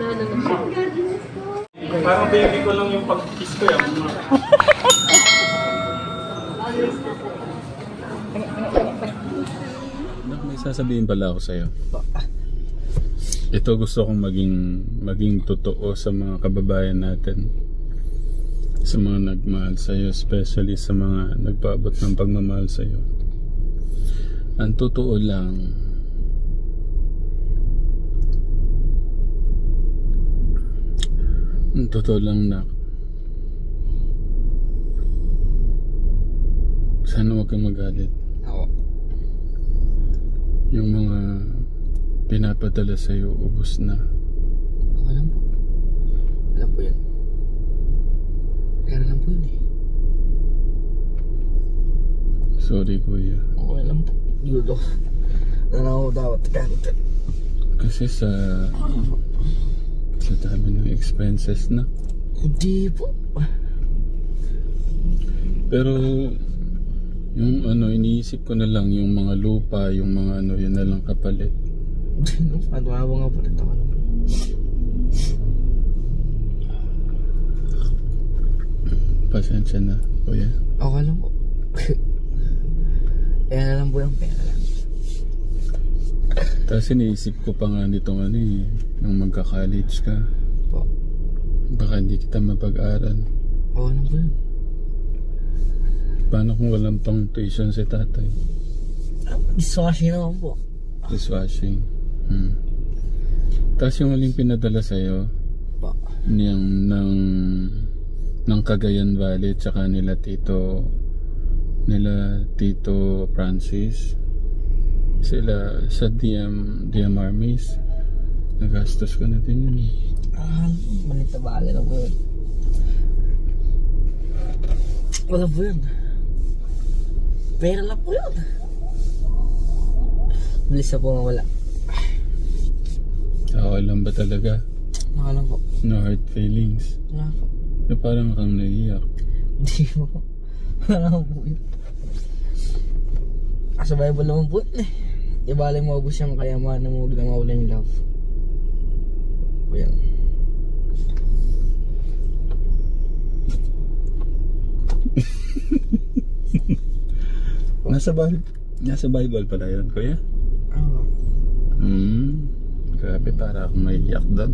Ano na siya. Parang baby ko lang yung pag-kiss ko yan. May sasabihin pala ako sa'yo. Ito gusto kong maging totoo sa mga kababayan natin. Sa mga nagmahal sa'yo, especially sa mga nagpaabot ng pagmamahal sa'yo. Ang totoo lang, na sana huwag kang magalit. Oo. Yung mga pinapadala sa'yo, ubos na. Okay lang po. Alam po yan. Pera lang po yun eh. Sorry kuya. Okay lang po. Yudo. Nanaw dapat kahit. Kasi sa dami ng expenses na. Hindi po. Pero yung iniisip ko na lang yung mga lupa, yung mga yun na lang kapalit. Hindi no. Ano nga palit ako lang. Pasensya na kuya. Okay lang po. Kaya na lang po yung pera lang. Tapos iniisip ko pa nga nitong nung magka-college ka. Po. Baka hindi kita mapag-aral. Okay lang po yun. Paano kung walang pang tuition si tatay? Dishwashing naman po. Dishwashing. Tapos yung huling pinadala sa'yo, Po. ng Cagayan Valley, tsaka nila Tito Francis, sila sa DM Armies, nagastos ko na din yun. Manita bali lang po yun. Wala po yun. Pera lang po yun. Bilis na po nga wala. Okay lang ba talaga? Wala lang po. No hard feelings? Wala po. Parang kang naiiyak. Hindi po. Wala po yun. Survival naman po yun eh. Di bali maubos yung kayamanan mo, huwag na mawala yung love. O yan. Nasa Bible pala yun, kuya? Oo. Grabe, para akong maiiyak doon.